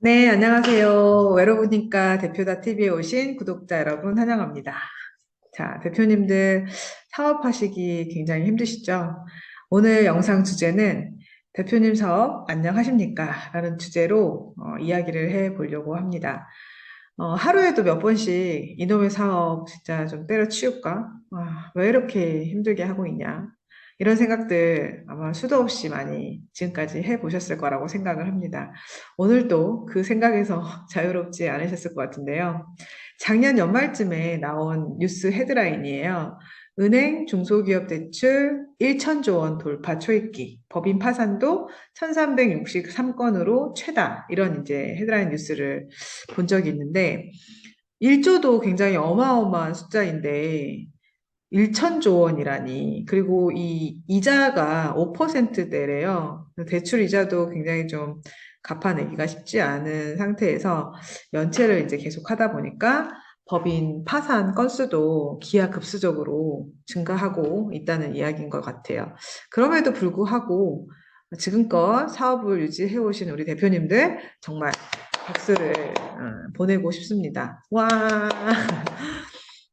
네, 안녕하세요. 외로우니까 대표다 TV에 오신 구독자 여러분 환영합니다. 자, 대표님들 사업하시기 굉장히 힘드시죠? 오늘 영상 주제는 대표님 사업 안녕하십니까? 라는 주제로 이야기를 해 보려고 합니다. 하루에도 몇 번씩 이놈의 사업 진짜 좀 때려치울까? 왜 이렇게 힘들게 하고 있냐? 이런 생각들 아마 수도 없이 많이 지금까지 해보셨을 거라고 생각을 합니다. 오늘도 그 생각에서 자유롭지 않으셨을 것 같은데요. 작년 연말쯤에 나온 뉴스 헤드라인이에요. 은행 중소기업 대출 1천조 원 돌파 초입기, 법인 파산도 1363건으로 최다. 이런 이제 헤드라인 뉴스를 본 적이 있는데 1조도 굉장히 어마어마한 숫자인데 1천조 원이라니. 그리고 이 이자가 5%대래요. 대출 이자도 굉장히 좀 갚아내기가 쉽지 않은 상태에서 연체를 이제 계속 하다 보니까 법인 파산 건수도 기하급수적으로 증가하고 있다는 이야기인 것 같아요. 그럼에도 불구하고 지금껏 사업을 유지해 오신 우리 대표님들 정말 박수를 보내고 싶습니다. 와.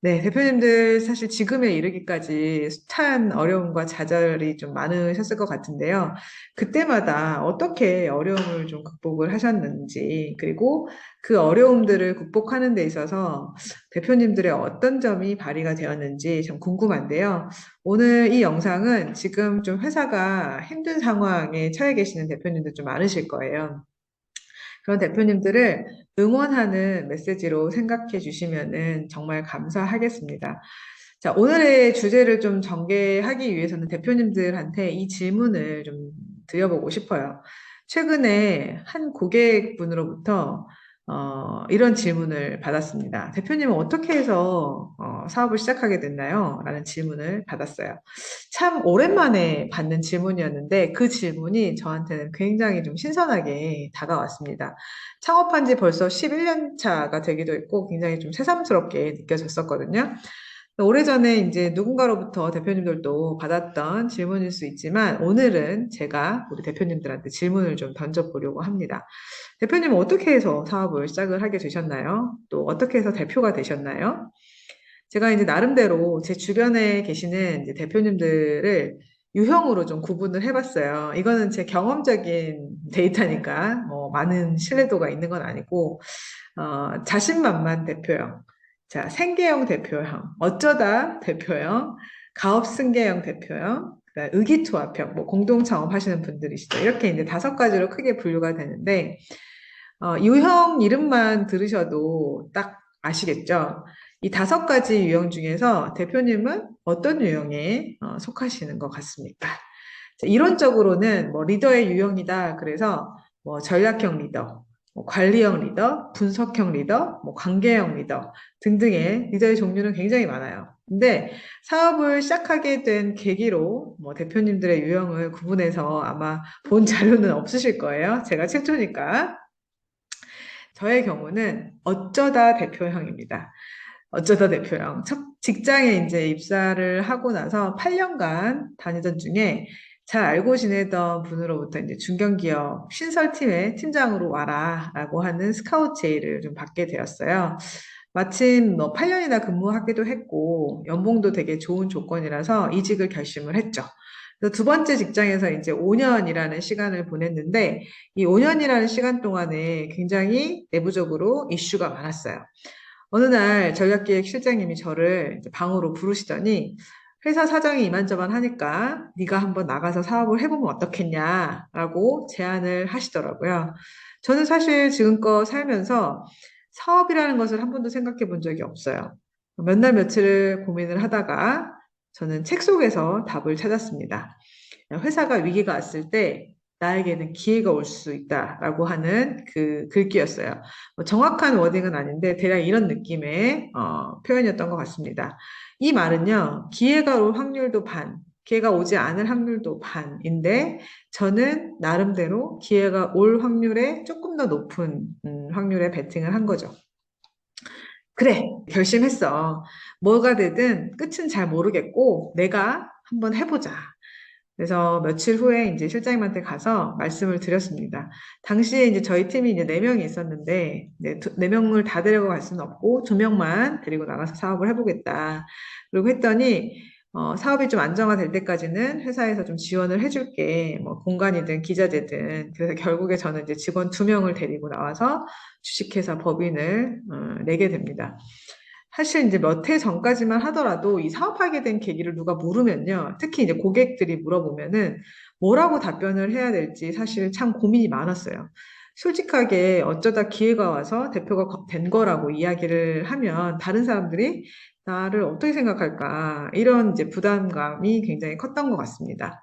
네, 대표님들 사실 지금에 이르기까지 숱한 어려움과 좌절이 좀 많으셨을 것 같은데요. 그때마다 어떻게 어려움을 좀 극복을 하셨는지, 그리고 그 어려움들을 극복하는 데 있어서 대표님들의 어떤 점이 발휘가 되었는지 참 궁금한데요. 오늘 이 영상은 지금 좀 회사가 힘든 상황에 처해 계시는 대표님들 좀 많으실 거예요. 그런 대표님들을 응원하는 메시지로 생각해 주시면은 정말 감사하겠습니다. 자, 오늘의 주제를 좀 전개하기 위해서는 대표님들한테 이 질문을 좀 드려보고 싶어요. 최근에 한 고객분으로부터 이런 질문을 받았습니다. 대표님은 어떻게 해서 사업을 시작하게 됐나요? 라는 질문을 받았어요. 참 오랜만에 받는 질문이었는데 그 질문이 저한테는 굉장히 좀 신선하게 다가왔습니다. 창업한 지 벌써 11년 차가 되기도 했고 굉장히 좀 새삼스럽게 느껴졌었거든요. 오래전에 이제 누군가로부터 대표님들도 받았던 질문일 수 있지만 오늘은 제가 우리 대표님들한테 질문을 좀 던져보려고 합니다. 대표님은 어떻게 해서 사업을 시작을 하게 되셨나요? 또 어떻게 해서 대표가 되셨나요? 제가 이제 나름대로 제 주변에 계시는 이제 대표님들을 유형으로 좀 구분을 해봤어요. 이거는 제 경험적인 데이터니까 뭐 많은 신뢰도가 있는 건 아니고 자신만만 대표형, 자 생계형 대표형, 어쩌다 대표형, 가업승계형 대표형, 그다음 의기투합형, 뭐 공동 창업하시는 분들이시죠. 이렇게 이제 5가지로 크게 분류가 되는데 유형 이름만 들으셔도 딱 아시겠죠? 이 5가지 유형 중에서 대표님은 어떤 유형에 속하시는 것 같습니까? 자, 이론적으로는 뭐 리더의 유형이다. 그래서 뭐 전략형 리더, 뭐 관리형 리더, 분석형 리더, 뭐 관계형 리더 등등의 리더의 종류는 굉장히 많아요. 근데 사업을 시작하게 된 계기로 뭐 대표님들의 유형을 구분해서 아마 본 자료는 없으실 거예요. 제가 최초니까. 저의 경우는 어쩌다 대표형입니다. 어쩌다 대표형. 첫 직장에 이제 입사를 하고 나서 8년간 다니던 중에 잘 알고 지내던 분으로부터 이제 중견기업 신설팀의 팀장으로 와라라고 하는 스카우트 제의를 좀 받게 되었어요. 마침 뭐 8년이나 근무하기도 했고 연봉도 되게 좋은 조건이라서 이직을 결심을 했죠. 그래서 두 번째 직장에서 이제 5년이라는 시간을 보냈는데 이 5년이라는 시간 동안에 굉장히 내부적으로 이슈가 많았어요. 어느 날 전략기획 실장님이 저를 이제 방으로 부르시더니 회사 사정이 이만저만 하니까 네가 한번 나가서 사업을 해보면 어떻겠냐라고 제안을 하시더라고요. 저는 사실 지금껏 살면서 사업이라는 것을 한 번도 생각해 본 적이 없어요. 몇 날 며칠을 고민을 하다가 저는 책 속에서 답을 찾았습니다. 회사가 위기가 왔을 때 나에게는 기회가 올 수 있다라고 하는 그 글귀였어요. 뭐 정확한 워딩은 아닌데 대략 이런 느낌의 표현이었던 것 같습니다. 이 말은요, 기회가 올 확률도 반, 기회가 오지 않을 확률도 반인데 저는 나름대로 기회가 올 확률에 조금 더 높은 확률에 베팅을 한 거죠. 그래, 결심했어. 뭐가 되든 끝은 잘 모르겠고 내가 한번 해보자. 그래서 며칠 후에 이제 실장님한테 가서 말씀을 드렸습니다. 당시에 이제 저희 팀이 이제 4명이 있었는데, 네 명을 다 데려갈 수는 없고, 2명만 데리고 나가서 사업을 해보겠다. 그리고 했더니, 사업이 좀 안정화될 때까지는 회사에서 좀 지원을 해줄게. 뭐, 공간이든 기자재든. 그래서 결국에 저는 이제 직원 2명을 데리고 나와서 주식회사 법인을 내게 됩니다. 사실 이제 몇 해 전까지만 하더라도 이 사업하게 된 계기를 누가 물으면요. 특히 이제 고객들이 물어보면은 뭐라고 답변을 해야 될지 사실 참 고민이 많았어요. 솔직하게 어쩌다 기회가 와서 대표가 된 거라고 이야기를 하면 다른 사람들이 나를 어떻게 생각할까 이런 이제 부담감이 굉장히 컸던 것 같습니다.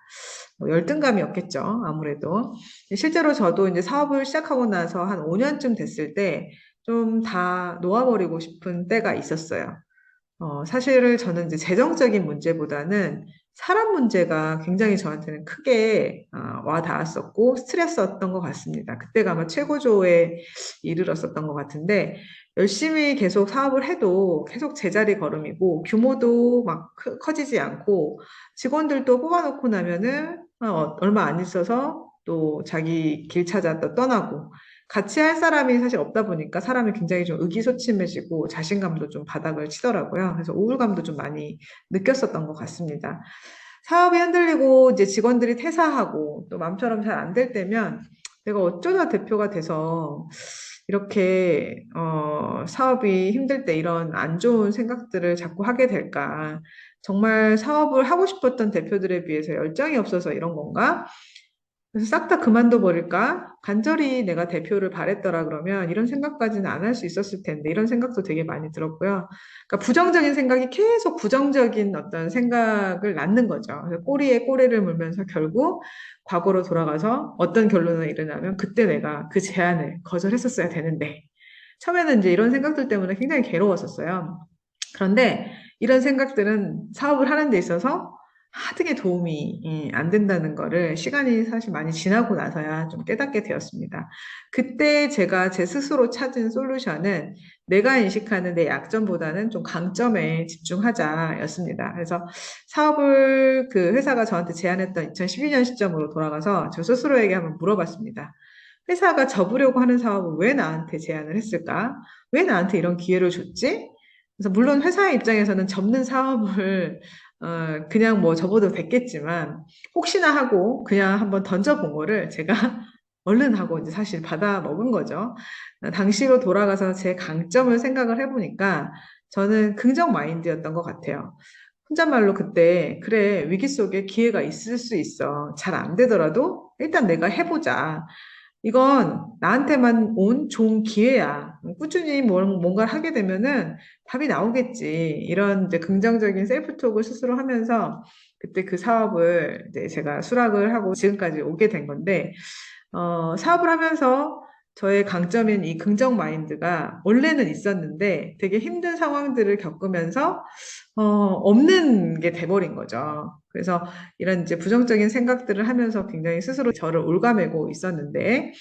열등감이었겠죠, 아무래도. 실제로 저도 이제 사업을 시작하고 나서 한 5년쯤 됐을 때 좀 다 놓아버리고 싶은 때가 있었어요. 사실은 저는 이제 재정적인 문제보다는 사람 문제가 굉장히 저한테는 크게 와 닿았었고 스트레스였던 것 같습니다. 그때가 아마 최고조에 이르렀었던 것 같은데 열심히 계속 사업을 해도 계속 제자리 걸음이고 규모도 막 커지지 않고 직원들도 뽑아놓고 나면은 얼마 안 있어서 또 자기 길 찾아 또 떠나고 같이 할 사람이 사실 없다 보니까 사람이 굉장히 좀 의기소침해지고 자신감도 좀 바닥을 치더라고요. 그래서 우울감도 좀 많이 느꼈었던 것 같습니다. 사업이 흔들리고 이제 직원들이 퇴사하고 또 마음처럼 잘 안 될 때면 내가 어쩌다 대표가 돼서 이렇게 사업이 힘들 때 이런 안 좋은 생각들을 자꾸 하게 될까? 정말 사업을 하고 싶었던 대표들에 비해서 열정이 없어서 이런 건가? 그래서 싹 다 그만둬 버릴까? 간절히 내가 대표를 바랬더라 그러면 이런 생각까지는 안 할 수 있었을 텐데 이런 생각도 되게 많이 들었고요. 그러니까 부정적인 생각이 계속 부정적인 어떤 생각을 낳는 거죠. 그래서 꼬리에 꼬리를 물면서 결국 과거로 돌아가서 어떤 결론을 이르냐면 그때 내가 그 제안을 거절했었어야 되는데 처음에는 이제 이런 생각들 때문에 굉장히 괴로웠었어요. 그런데 이런 생각들은 사업을 하는 데 있어서 하등의 도움이 안 된다는 거를 시간이 사실 많이 지나고 나서야 좀 깨닫게 되었습니다. 그때 제가 제 스스로 찾은 솔루션은 내가 인식하는 내 약점보다는 좀 강점에 집중하자였습니다. 그래서 사업을 그 회사가 저한테 제안했던 2012년 시점으로 돌아가서 저 스스로에게 한번 물어봤습니다. 회사가 접으려고 하는 사업을 왜 나한테 제안을 했을까? 왜 나한테 이런 기회를 줬지? 그래서 물론 회사의 입장에서는 접는 사업을 그냥 뭐 접어도 됐겠지만 혹시나 하고 그냥 한번 던져본 거를 제가 얼른 하고 이제 사실 받아 먹은 거죠. 당시로 돌아가서 제 강점을 생각을 해보니까 저는 긍정 마인드였던 것 같아요. 혼잣말로 그때 그래 위기 속에 기회가 있을 수 있어. 잘 안 되더라도 일단 내가 해보자. 이건 나한테만 온 좋은 기회야. 꾸준히 뭔가를 하게 되면은 답이 나오겠지. 이런 이제 긍정적인 셀프톡을 스스로 하면서 그때 그 사업을 이제 제가 수락을 하고 지금까지 오게 된 건데, 사업을 하면서 저의 강점인 이 긍정 마인드가 원래는 있었는데 되게 힘든 상황들을 겪으면서 없는 게 돼버린 거죠. 그래서 이런 이제 부정적인 생각들을 하면서 굉장히 스스로 저를 올가매고 있었는데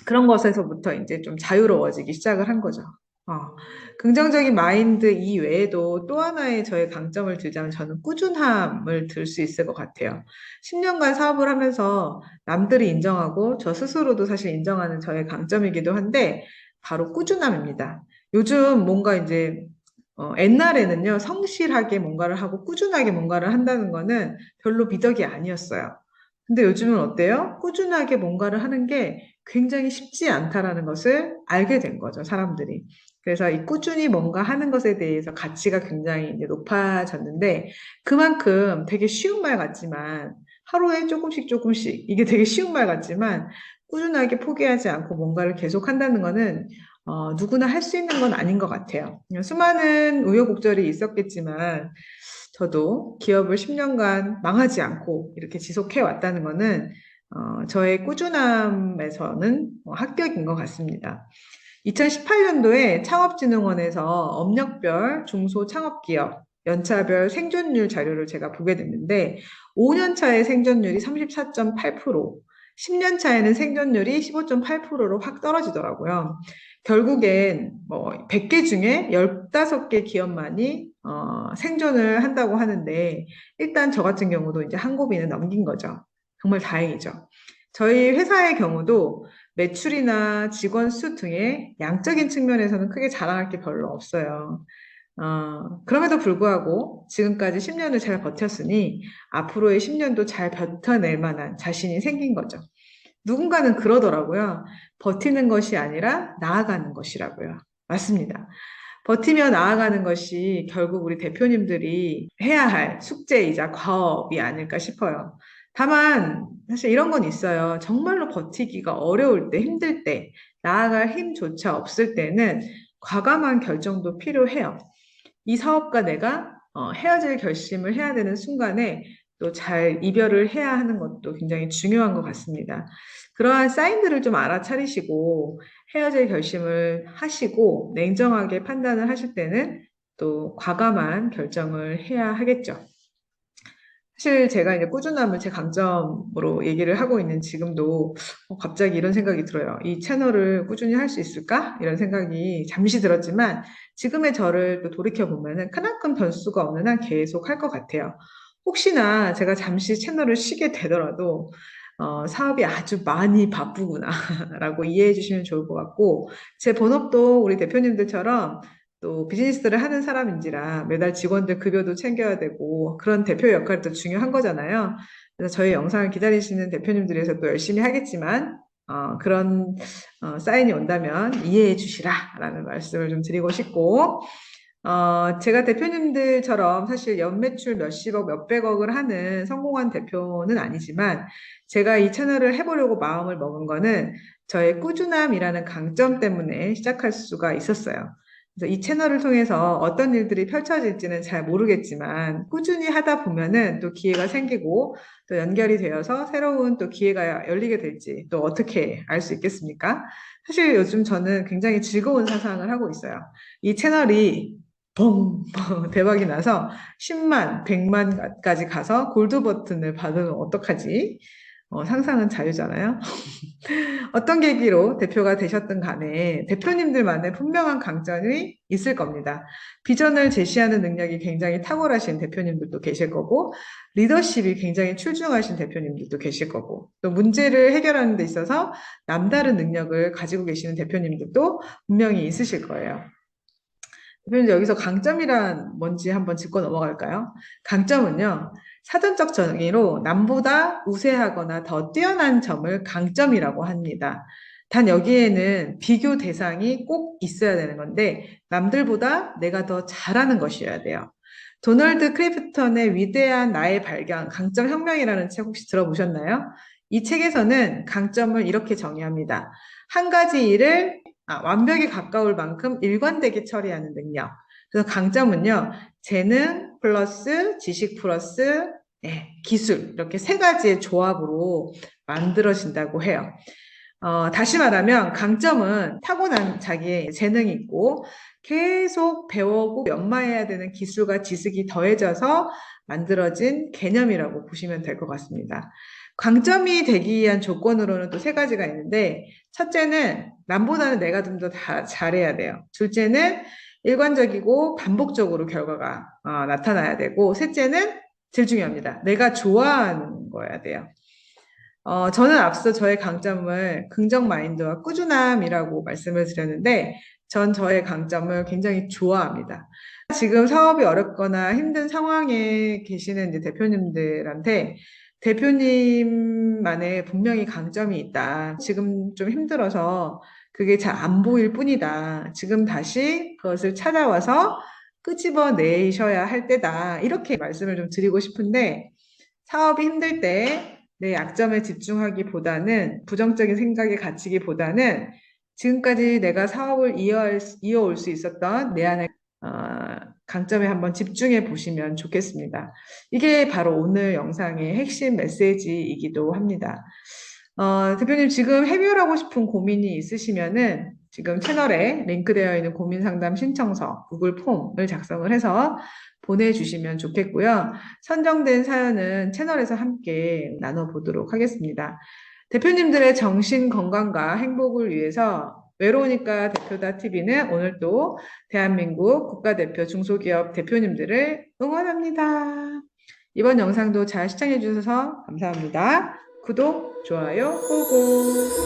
그런 것에서부터 이제 좀 자유로워지기 시작을 한 거죠. 어, 긍정적인 마인드 이외에도 또 하나의 저의 강점을 들자면 저는 꾸준함을 들 수 있을 것 같아요. 10년간 사업을 하면서 남들이 인정하고 저 스스로도 사실 인정하는 저의 강점이기도 한데 바로 꾸준함입니다. 요즘 뭔가 이제 옛날에는요, 성실하게 뭔가를 하고 꾸준하게 뭔가를 한다는 거는 별로 미덕이 아니었어요. 근데 요즘은 어때요? 꾸준하게 뭔가를 하는 게 굉장히 쉽지 않다라는 것을 알게 된 거죠, 사람들이. 그래서 이 꾸준히 뭔가 하는 것에 대해서 가치가 굉장히 이제 높아졌는데, 그만큼 되게 쉬운 말 같지만, 하루에 조금씩 조금씩, 이게 되게 쉬운 말 같지만, 꾸준하게 포기하지 않고 뭔가를 계속 한다는 거는 누구나 할 수 있는 건 아닌 것 같아요. 수많은 우여곡절이 있었겠지만, 저도 기업을 10년간 망하지 않고 이렇게 지속해 왔다는 거는 저의 꾸준함에서는 합격인 것 같습니다. 2018년도에 창업진흥원에서 업력별 중소창업기업 연차별 생존율 자료를 제가 보게 됐는데 5년 차의 생존율이 34.8%, 10년 차에는 생존율이 15.8%로 확 떨어지더라고요. 결국엔 뭐 100개 중에 15개 기업만이 생존을 한다고 하는데 일단 저 같은 경우도 이제 한 고비는 넘긴 거죠. 정말 다행이죠. 저희 회사의 경우도 매출이나 직원 수 등의 양적인 측면에서는 크게 자랑할 게 별로 없어요. 그럼에도 불구하고 지금까지 10년을 잘 버텼으니 앞으로의 10년도 잘 버텨낼 만한 자신이 생긴 거죠. 누군가는 그러더라고요. 버티는 것이 아니라 나아가는 것이라고요. 맞습니다. 버티며 나아가는 것이 결국 우리 대표님들이 해야 할 숙제이자 과업이 아닐까 싶어요. 다만, 사실 이런 건 있어요. 정말로 버티기가 어려울 때, 힘들 때, 나아갈 힘조차 없을 때는 과감한 결정도 필요해요. 이 사업과 내가 헤어질 결심을 해야 되는 순간에 또 잘 이별을 해야 하는 것도 굉장히 중요한 것 같습니다. 그러한 사인들을 좀 알아차리시고 헤어질 결심을 하시고 냉정하게 판단을 하실 때는 또 과감한 결정을 해야 하겠죠. 사실 제가 이제 꾸준함을 제 강점으로 얘기를 하고 있는 지금도 갑자기 이런 생각이 들어요. 이 채널을 꾸준히 할 수 있을까? 이런 생각이 잠시 들었지만 지금의 저를 또 돌이켜보면은 크나큰 변수가 없는 한 계속 할 것 같아요. 혹시나 제가 잠시 채널을 쉬게 되더라도 사업이 아주 많이 바쁘구나라고 이해해 주시면 좋을 것 같고 제 본업도 우리 대표님들처럼 또 비즈니스를 하는 사람인지라 매달 직원들 급여도 챙겨야 되고 그런 대표 역할도 중요한 거잖아요. 그래서 저희 영상을 기다리시는 대표님들에서 또 열심히 하겠지만 그런 사인이 온다면 이해해 주시라라는 말씀을 좀 드리고 싶고 제가 대표님들처럼 사실 연매출 몇십억, 몇백억을 하는 성공한 대표는 아니지만 제가 이 채널을 해보려고 마음을 먹은 거는 저의 꾸준함이라는 강점 때문에 시작할 수가 있었어요. 그래서 이 채널을 통해서 어떤 일들이 펼쳐질지는 잘 모르겠지만 꾸준히 하다 보면은 또 기회가 생기고 또 연결이 되어서 새로운 또 기회가 열리게 될지 또 어떻게 알 수 있겠습니까? 사실 요즘 저는 굉장히 즐거운 상상을 하고 있어요. 이 채널이 뻥 대박이 나서 10만, 100만까지 가서 골드 버튼을 받으면 어떡하지? 상상은 자유잖아요. 어떤 계기로 대표가 되셨든 간에 대표님들만의 분명한 강점이 있을 겁니다. 비전을 제시하는 능력이 굉장히 탁월하신 대표님들도 계실 거고, 리더십이 굉장히 출중하신 대표님들도 계실 거고, 또 문제를 해결하는 데 있어서 남다른 능력을 가지고 계시는 대표님들도 분명히 있으실 거예요. 대표님 여기서 강점이란 뭔지 한번 짚고 넘어갈까요? 강점은요, 사전적 정의로 남보다 우세하거나 더 뛰어난 점을 강점이라고 합니다. 단 여기에는 비교 대상이 꼭 있어야 되는 건데 남들보다 내가 더 잘하는 것이어야 돼요. 도널드 크리프턴의 위대한 나의 발견, 강점 혁명이라는 책 혹시 들어보셨나요? 이 책에서는 강점을 이렇게 정의합니다. 한 가지 일을 완벽에 가까울 만큼 일관되게 처리하는 능력. 그래서 강점은요, 재능 플러스 지식 플러스 기술 이렇게 세 가지의 조합으로 만들어진다고 해요. 다시 말하면 강점은 타고난 자기의 재능이 있고 계속 배우고 연마해야 되는 기술과 지식이 더해져서 만들어진 개념이라고 보시면 될 것 같습니다. 강점이 되기 위한 조건으로는 또 세 가지가 있는데 첫째는 남보다는 내가 좀 더 잘해야 돼요. 둘째는 일관적이고 반복적으로 결과가 나타나야 되고 셋째는 제일 중요합니다. 내가 좋아하는 거여야 돼요. 저는 앞서 저의 강점을 긍정 마인드와 꾸준함이라고 말씀을 드렸는데, 전 저의 강점을 굉장히 좋아합니다. 지금 사업이 어렵거나 힘든 상황에 계시는 이제 대표님들한테 대표님만의 분명히 강점이 있다. 지금 좀 힘들어서 그게 잘 안 보일 뿐이다. 지금 다시 그것을 찾아와서 끄집어 내셔야 할 때다. 이렇게 말씀을 좀 드리고 싶은데, 사업이 힘들 때 내 약점에 집중하기보다는 부정적인 생각에 갇히기보다는 지금까지 내가 사업을 이어올 수 있었던 내 안의 강점에 한번 집중해 보시면 좋겠습니다. 이게 바로 오늘 영상의 핵심 메시지이기도 합니다. 대표님 지금 해결하고 싶은 고민이 있으시면은 지금 채널에 링크되어 있는 고민 상담 신청서 구글 폼을 작성을 해서 보내주시면 좋겠고요. 선정된 사연은 채널에서 함께 나눠보도록 하겠습니다. 대표님들의 정신 건강과 행복을 위해서 외로우니까 대표다 TV는 오늘 또 대한민국 국가대표 중소기업 대표님들을 응원합니다. 이번 영상도 잘 시청해 주셔서 감사합니다. 구독, 좋아요, 꾹꾹.